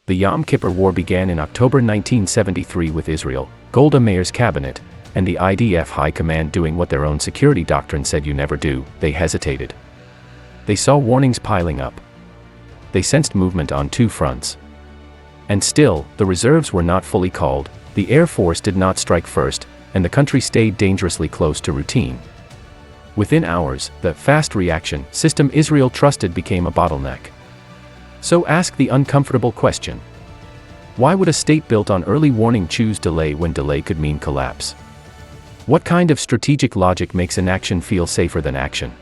The Yom Kippur War began in October 1973 with Israel, Golda Meir's cabinet, and the IDF High Command doing what their own security doctrine said you never do. They hesitated. They saw warnings piling up. They sensed movement on two fronts. And still, the reserves were not fully called, the Air Force did not strike first, and the country stayed dangerously close to routine. Within hours, the fast reaction system Israel trusted became a bottleneck. So ask the uncomfortable question. Why would a state built on early warning choose delay when delay could mean collapse? What kind of strategic logic makes inaction feel safer than action?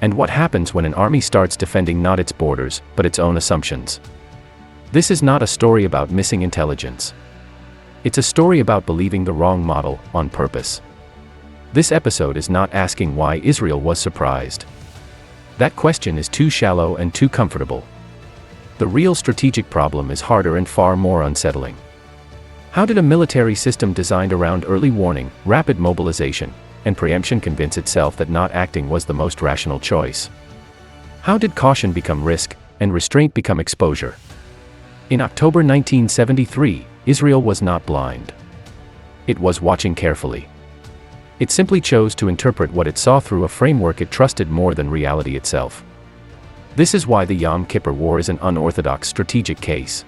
And what happens when an army starts defending not its borders, but its own assumptions? This is not a story about missing intelligence. It's a story about believing the wrong model, on purpose. This episode is not asking why Israel was surprised. That question is too shallow and too comfortable. The real strategic problem is harder and far more unsettling. How did a military system designed around early warning, rapid mobilization, and preemption convince itself that not acting was the most rational choice? How did caution become risk, and restraint become exposure? In October 1973, Israel was not blind. It was watching carefully. It simply chose to interpret what it saw through a framework it trusted more than reality itself. This is why the Yom Kippur War is an unorthodox strategic case.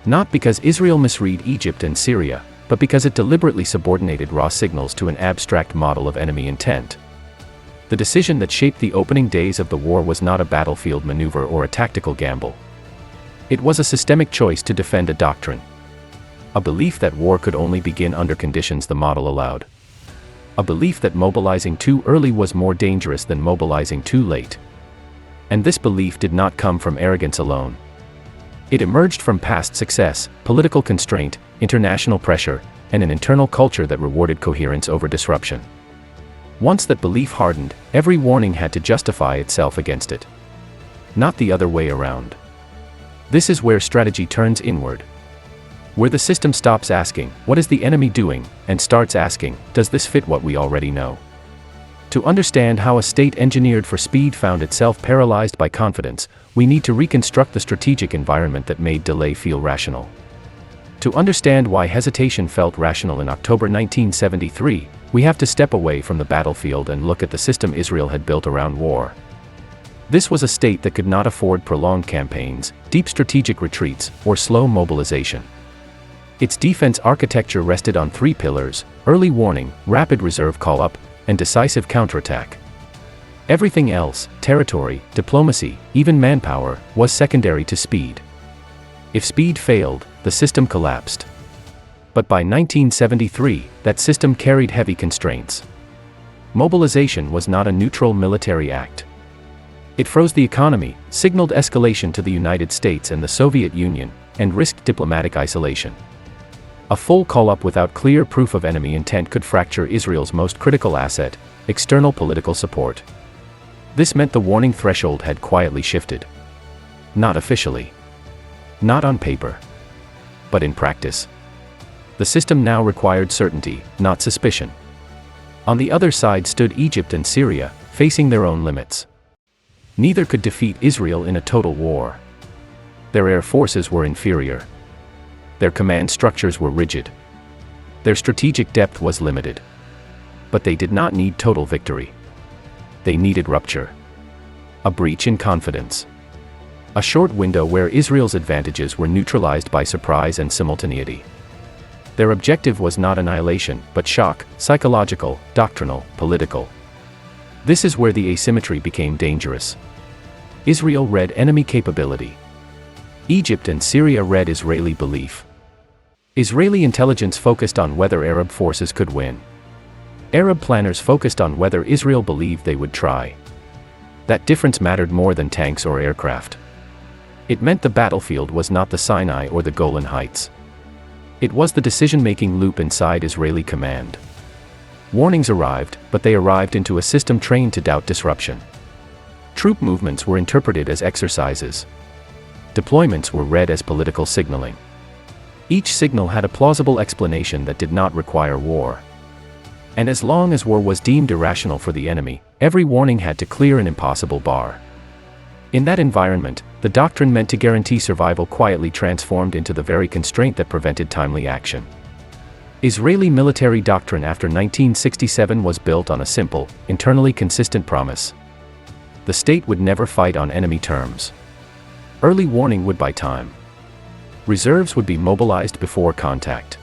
Not because Israel misread Egypt and Syria, but because it deliberately subordinated raw signals to an abstract model of enemy intent. The decision that shaped the opening days of the war was not a battlefield maneuver or a tactical gamble. It was a systemic choice to defend a doctrine. A belief that war could only begin under conditions the model allowed. A belief that mobilizing too early was more dangerous than mobilizing too late. And this belief did not come from arrogance alone. It emerged from past success, political constraint, international pressure, and an internal culture that rewarded coherence over disruption. Once that belief hardened, every warning had to justify itself against it. Not the other way around. This is where strategy turns inward. Where the system stops asking, what is the enemy doing, and starts asking, does this fit what we already know? To understand how a state engineered for speed found itself paralyzed by confidence, we need to reconstruct the strategic environment that made delay feel rational. To understand why hesitation felt rational in October 1973, we have to step away from the battlefield and look at the system Israel had built around war. This was a state that could not afford prolonged campaigns, deep strategic retreats, or slow mobilization. Its defense architecture rested on three pillars: early warning, rapid reserve call-up, and decisive counterattack. Everything else, territory, diplomacy, even manpower, was secondary to speed. If speed failed, the system collapsed. But by 1973, that system carried heavy constraints. Mobilization was not a neutral military act. It froze the economy, signaled escalation to the United States and the Soviet Union, and risked diplomatic isolation. A full call-up without clear proof of enemy intent could fracture Israel's most critical asset, external political support. This meant the warning threshold had quietly shifted. Not officially. Not on paper. But in practice. The system now required certainty, not suspicion. On the other side stood Egypt and Syria, facing their own limits. Neither could defeat Israel in a total war. Their air forces were inferior. Their command structures were rigid. Their strategic depth was limited. But they did not need total victory. They needed rupture. A breach in confidence. A short window where Israel's advantages were neutralized by surprise and simultaneity. Their objective was not annihilation, but shock, psychological, doctrinal, political. This is where the asymmetry became dangerous. Israel read enemy capability. Egypt and Syria read Israeli belief. Israeli intelligence focused on whether Arab forces could win. Arab planners focused on whether Israel believed they would try. That difference mattered more than tanks or aircraft. It meant the battlefield was not the Sinai or the Golan Heights. It was the decision-making loop inside Israeli command. Warnings arrived, but they arrived into a system trained to doubt disruption. Troop movements were interpreted as exercises. Deployments were read as political signaling. Each signal had a plausible explanation that did not require war. And as long as war was deemed irrational for the enemy, every warning had to clear an impossible bar. In that environment, the doctrine meant to guarantee survival quietly transformed into the very constraint that prevented timely action. Israeli military doctrine after 1967 was built on a simple, internally consistent promise. The state would never fight on enemy terms. Early warning would buy time. Reserves would be mobilized before contact.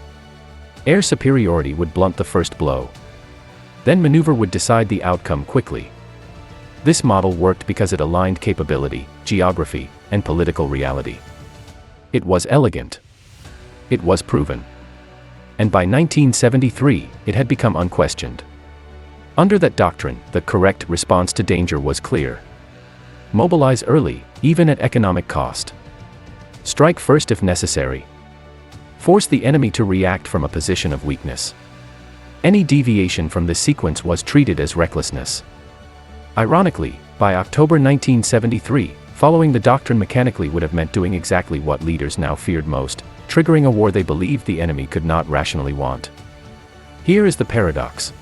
Air superiority would blunt the first blow. Then maneuver would decide the outcome quickly. This model worked because it aligned capability, geography, and political reality. It was elegant. It was proven. And by 1973, it had become unquestioned. Under that doctrine, the correct response to danger was clear. Mobilize early, even at economic cost. Strike first if necessary. Force the enemy to react from a position of weakness. Any deviation from this sequence was treated as recklessness. Ironically, by October 1973, following the doctrine mechanically would have meant doing exactly what leaders now feared most, triggering a war they believed the enemy could not rationally want. Here is the paradox.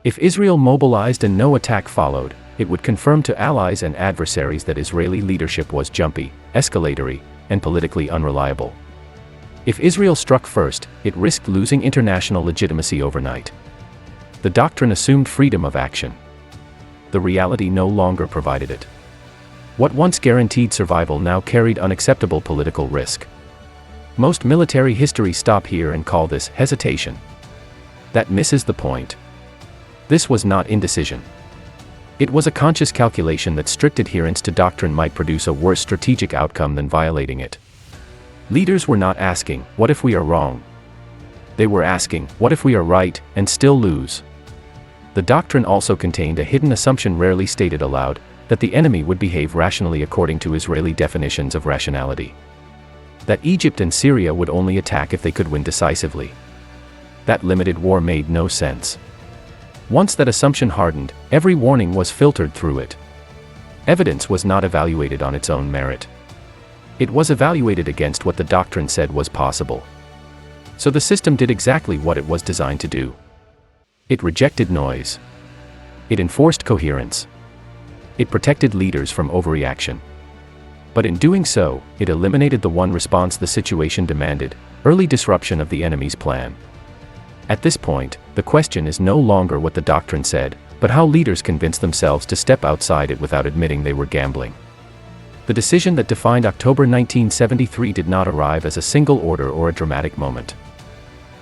If Israel mobilized and no attack followed, it would confirm to allies and adversaries that Israeli leadership was jumpy, escalatory, and politically unreliable. If Israel struck first, it risked losing international legitimacy overnight. The doctrine assumed freedom of action. The reality no longer provided it. What once guaranteed survival now carried unacceptable political risk. Most military histories stop here and call this hesitation. That misses the point. This was not indecision. It was a conscious calculation that strict adherence to doctrine might produce a worse strategic outcome than violating it. Leaders were not asking, "What if we are wrong?" They were asking, "What if we are right, and still lose?" The doctrine also contained a hidden assumption rarely stated aloud, that the enemy would behave rationally according to Israeli definitions of rationality. That Egypt and Syria would only attack if they could win decisively. That limited war made no sense. Once that assumption hardened, every warning was filtered through it. Evidence was not evaluated on its own merit. It was evaluated against what the doctrine said was possible. So the system did exactly what it was designed to do. It rejected noise. It enforced coherence. It protected leaders from overreaction. But in doing so, it eliminated the one response the situation demanded: early disruption of the enemy's plan. At this point, the question is no longer what the doctrine said, but how leaders convinced themselves to step outside it without admitting they were gambling. The decision that defined October 1973 did not arrive as a single order or a dramatic moment.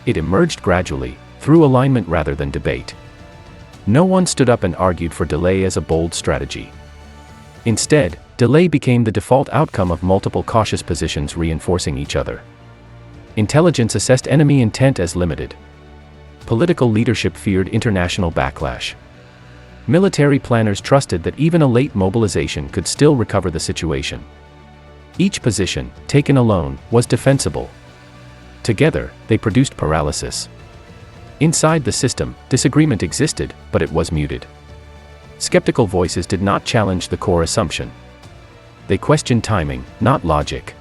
It emerged gradually, through alignment rather than debate. No one stood up and argued for delay as a bold strategy. Instead, delay became the default outcome of multiple cautious positions reinforcing each other. Intelligence assessed enemy intent as limited. Political leadership feared international backlash. Military planners trusted that even a late mobilization could still recover the situation. Each position, taken alone, was defensible. Together, they produced paralysis. Inside the system, disagreement existed, but it was muted. Skeptical voices did not challenge the core assumption. They questioned timing, not logic.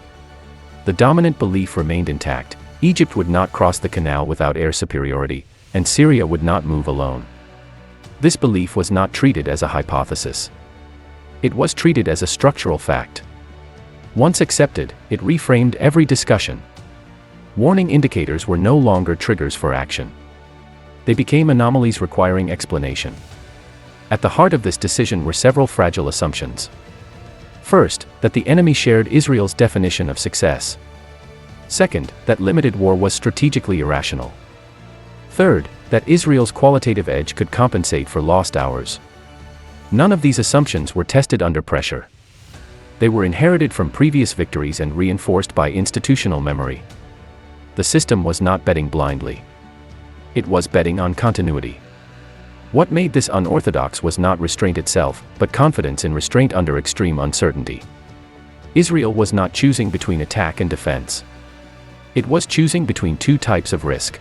The dominant belief remained intact: Egypt would not cross the canal without air superiority, and Syria would not move alone. This belief was not treated as a hypothesis. It was treated as a structural fact. Once accepted, it reframed every discussion. Warning indicators were no longer triggers for action. They became anomalies requiring explanation. At the heart of this decision were several fragile assumptions. First, that the enemy shared Israel's definition of success. Second, that limited war was strategically irrational. Third, that Israel's qualitative edge could compensate for lost hours. None of these assumptions were tested under pressure. They were inherited from previous victories and reinforced by institutional memory. The system was not betting blindly. It was betting on continuity. What made this unorthodox was not restraint itself, but confidence in restraint under extreme uncertainty. Israel was not choosing between attack and defense. It was choosing between two types of risk: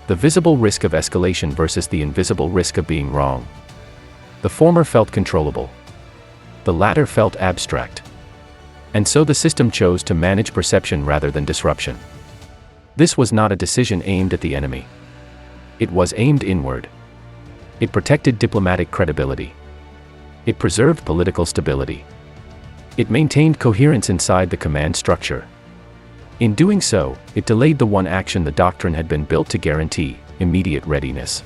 the visible risk of escalation versus the invisible risk of being wrong. The former felt controllable. The latter felt abstract. And so the system chose to manage perception rather than disruption. This was not a decision aimed at the enemy. It was aimed inward. It protected diplomatic credibility. It preserved political stability. It maintained coherence inside the command structure. In doing so, it delayed the one action the doctrine had been built to guarantee: immediate readiness.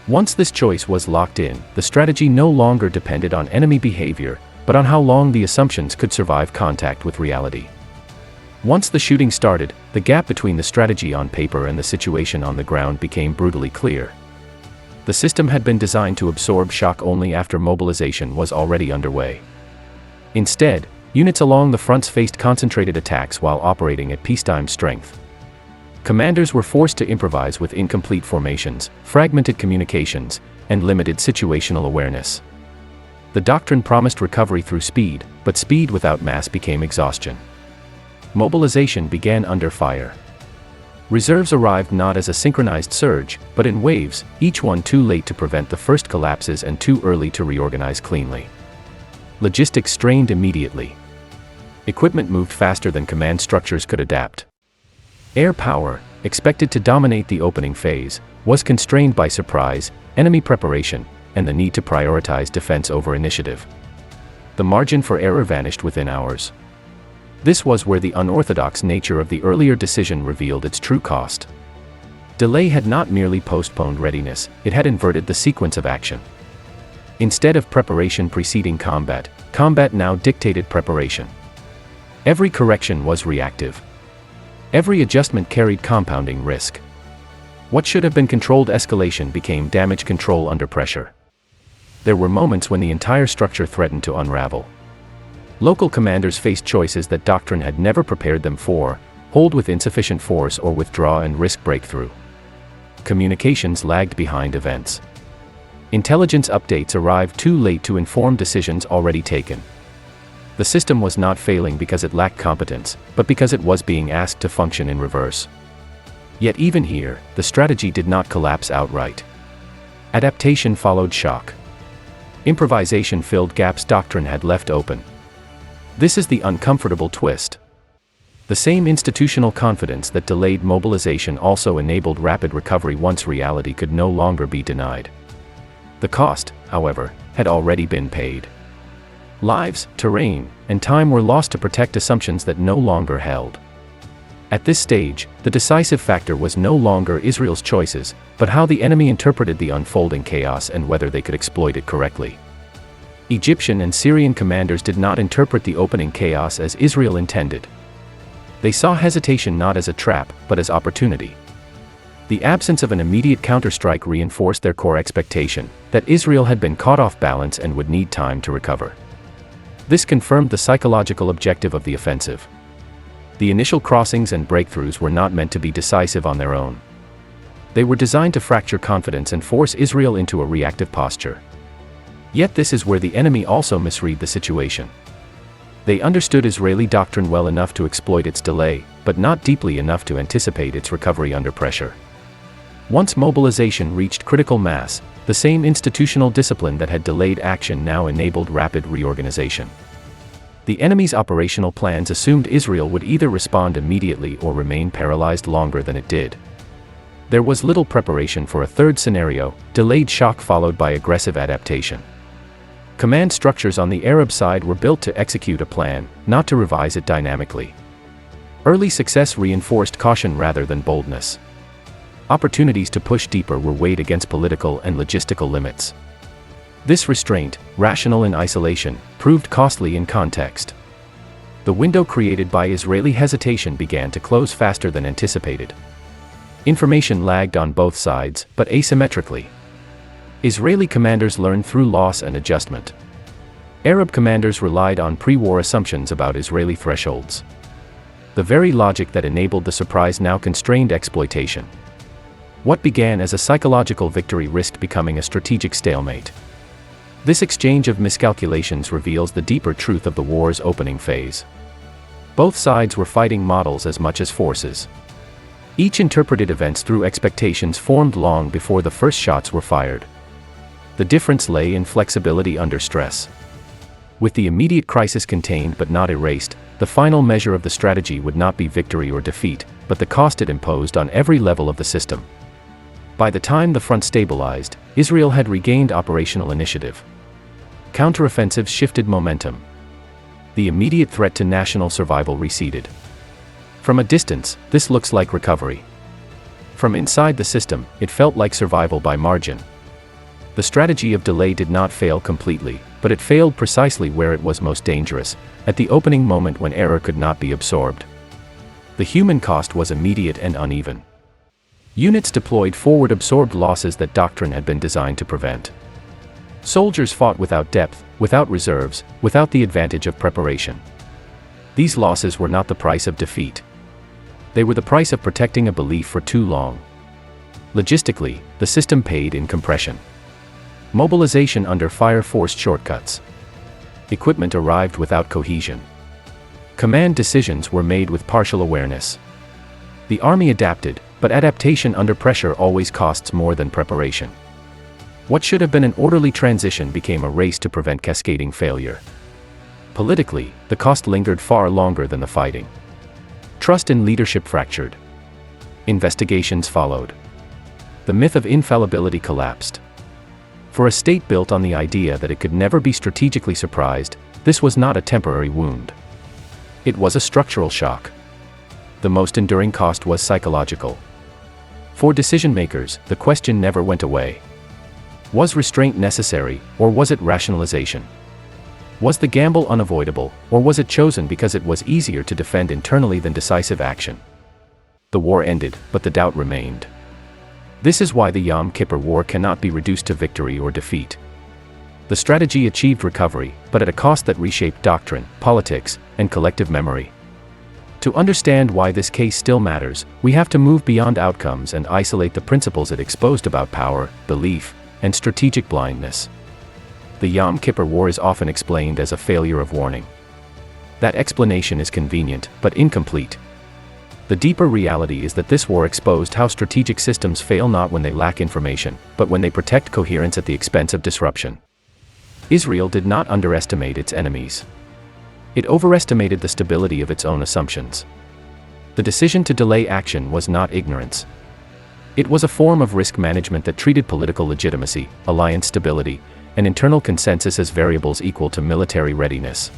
Once this choice was locked in, the strategy no longer depended on enemy behavior, but on how long the assumptions could survive contact with reality. Once the shooting started, the gap between the strategy on paper and the situation on the ground became brutally clear. The system had been designed to absorb shock only after mobilization was already underway. Instead, units along the fronts faced concentrated attacks while operating at peacetime strength. Commanders were forced to improvise with incomplete formations, fragmented communications, and limited situational awareness. The doctrine promised recovery through speed, but speed without mass became exhaustion. Mobilization began under fire. Reserves arrived not as a synchronized surge, but in waves, each one too late to prevent the first collapses and too early to reorganize cleanly. Logistics strained immediately. Equipment moved faster than command structures could adapt. Air power, expected to dominate the opening phase, was constrained by surprise, enemy preparation, and the need to prioritize defense over initiative. The margin for error vanished within hours. This was where the unorthodox nature of the earlier decision revealed its true cost. Delay had not merely postponed readiness, it had inverted the sequence of action. Instead of preparation preceding combat, combat now dictated preparation. Every correction was reactive. Every adjustment carried compounding risk. What should have been controlled escalation became damage control under pressure. There were moments when the entire structure threatened to unravel. Local commanders faced choices that doctrine had never prepared them for: hold with insufficient force or withdraw and risk breakthrough. Communications lagged behind events. Intelligence updates arrived too late to inform decisions already taken. The system was not failing because it lacked competence, but because it was being asked to function in reverse. Yet even here, the strategy did not collapse outright. Adaptation followed shock. Improvisation filled gaps doctrine had left open. This is the uncomfortable twist. The same institutional confidence that delayed mobilization also enabled rapid recovery once reality could no longer be denied. The cost, however, had already been paid. Lives, terrain, and time were lost to protect assumptions that no longer held. At this stage, the decisive factor was no longer Israel's choices, but how the enemy interpreted the unfolding chaos and whether they could exploit it correctly. Egyptian and Syrian commanders did not interpret the opening chaos as Israel intended. They saw hesitation not as a trap, but as opportunity. The absence of an immediate counterstrike reinforced their core expectation, that Israel had been caught off balance and would need time to recover. This confirmed the psychological objective of the offensive. The initial crossings and breakthroughs were not meant to be decisive on their own. They were designed to fracture confidence and force Israel into a reactive posture. Yet this is where the enemy also misread the situation. They understood Israeli doctrine well enough to exploit its delay, but not deeply enough to anticipate its recovery under pressure. Once mobilization reached critical mass, the same institutional discipline that had delayed action now enabled rapid reorganization. The enemy's operational plans assumed Israel would either respond immediately or remain paralyzed longer than it did. There was little preparation for a third scenario: delayed shock followed by aggressive adaptation. Command structures on the Arab side were built to execute a plan, not to revise it dynamically. Early success reinforced caution rather than boldness. Opportunities to push deeper were weighed against political and logistical limits. This restraint, rational in isolation, proved costly in context. The window created by Israeli hesitation began to close faster than anticipated. Information lagged on both sides, but asymmetrically. Israeli commanders learned through loss and adjustment. Arab commanders relied on pre-war assumptions about Israeli thresholds. The very logic that enabled the surprise now constrained exploitation. What began as a psychological victory risked becoming a strategic stalemate. This exchange of miscalculations reveals the deeper truth of the war's opening phase. Both sides were fighting models as much as forces. Each interpreted events through expectations formed long before the first shots were fired. The difference lay in flexibility under stress. With the immediate crisis contained but not erased, the final measure of the strategy would not be victory or defeat, but the cost it imposed on every level of the system. By the time the front stabilized, Israel had regained operational initiative. Counteroffensives shifted momentum. The immediate threat to national survival receded. From a distance, this looks like recovery. From inside the system, it felt like survival by margin. The strategy of delay did not fail completely, but it failed precisely where it was most dangerous, at the opening moment when error could not be absorbed. The human cost was immediate and uneven. Units deployed forward absorbed losses that Doctrine had been designed to prevent. Soldiers fought without depth, without reserves, without the advantage of preparation. These losses were not the price of defeat. They were the price of protecting a belief for too long. Logistically, the system paid in compression. Mobilization under fire forced shortcuts. Equipment arrived without cohesion. Command decisions were made with partial awareness. The army adapted, but adaptation under pressure always costs more than preparation. What should have been an orderly transition became a race to prevent cascading failure. Politically, the cost lingered far longer than the fighting. Trust in leadership fractured. Investigations followed. The myth of infallibility collapsed. For a state built on the idea that it could never be strategically surprised, this was not a temporary wound. It was a structural shock. The most enduring cost was psychological. For decision-makers, the question never went away. Was restraint necessary, or was it rationalization? Was the gamble unavoidable, or was it chosen because it was easier to defend internally than decisive action? The war ended, but the doubt remained. This is why the Yom Kippur War cannot be reduced to victory or defeat. The strategy achieved recovery, but at a cost that reshaped doctrine, politics, and collective memory. To understand why this case still matters, we have to move beyond outcomes and isolate the principles it exposed about power, belief, and strategic blindness. The Yom Kippur War is often explained as a failure of warning. That explanation is convenient, but incomplete. The deeper reality is that this war exposed how strategic systems fail not when they lack information, but when they protect coherence at the expense of disruption. Israel did not underestimate its enemies. It overestimated the stability of its own assumptions. The decision to delay action was not ignorance. It was a form of risk management that treated political legitimacy, alliance stability, and internal consensus as variables equal to military readiness.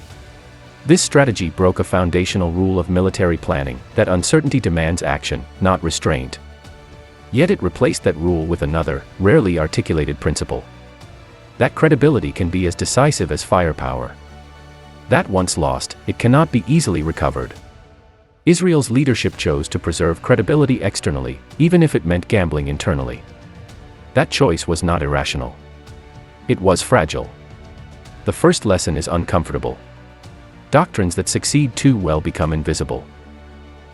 This strategy broke a foundational rule of military planning, that uncertainty demands action, not restraint. Yet it replaced that rule with another, rarely articulated principle. That credibility can be as decisive as firepower. That once lost, it cannot be easily recovered. Israel's leadership chose to preserve credibility externally, even if it meant gambling internally. That choice was not irrational. It was fragile. The first lesson is uncomfortable. Doctrines that succeed too well become invisible.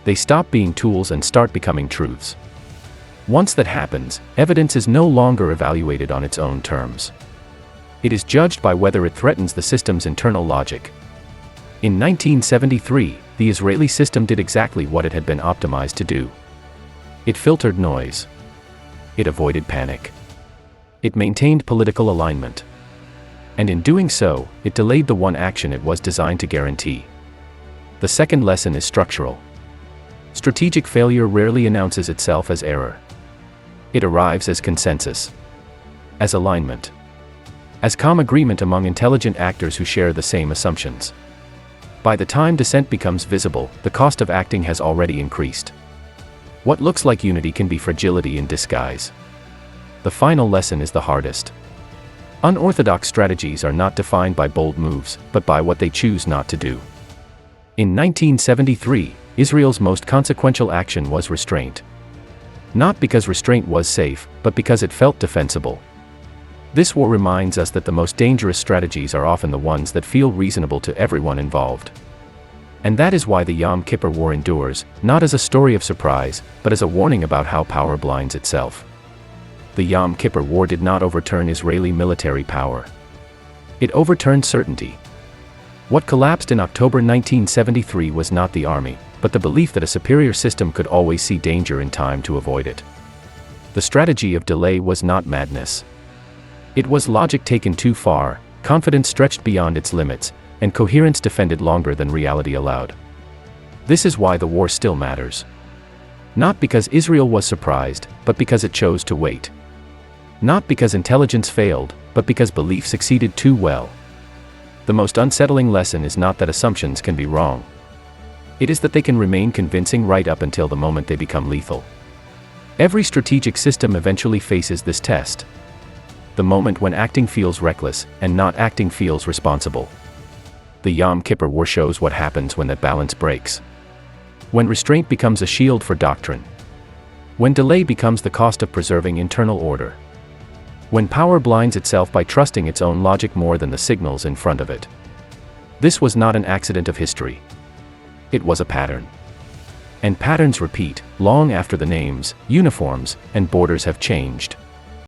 They stop being tools and start becoming truths. Once that happens, evidence is no longer evaluated on its own terms. It is judged by whether it threatens the system's internal logic. In 1973, the Israeli system did exactly what it had been optimized to do. It filtered noise. It avoided panic. It maintained political alignment. And in doing so, it delayed the one action it was designed to guarantee. The second lesson is structural. Strategic failure rarely announces itself as error. It arrives as consensus, as alignment, as calm agreement among intelligent actors who share the same assumptions. By the time dissent becomes visible, the cost of acting has already increased. What looks like unity can be fragility in disguise. The final lesson is the hardest. Unorthodox strategies are not defined by bold moves, but by what they choose not to do. In 1973, Israel's most consequential action was restraint. Not because restraint was safe, but because it felt defensible. This war reminds us that the most dangerous strategies are often the ones that feel reasonable to everyone involved. And that is why the Yom Kippur War endures, not as a story of surprise, but as a warning about how power blinds itself. The Yom Kippur War did not overturn Israeli military power. It overturned certainty. What collapsed in October 1973 was not the army, but the belief that a superior system could always see danger in time to avoid it. The strategy of delay was not madness. It was logic taken too far, confidence stretched beyond its limits, and coherence defended longer than reality allowed. This is why the war still matters. Not because Israel was surprised, but because it chose to wait. Not because intelligence failed, but because belief succeeded too well. The most unsettling lesson is not that assumptions can be wrong. It is that they can remain convincing right up until the moment they become lethal. Every strategic system eventually faces this test. The moment when acting feels reckless, and not acting feels responsible. The Yom Kippur War shows what happens when that balance breaks. When restraint becomes a shield for doctrine. When delay becomes the cost of preserving internal order. When power blinds itself by trusting its own logic more than the signals in front of it. This was not an accident of history. It was a pattern. And patterns repeat, long after the names, uniforms, and borders have changed.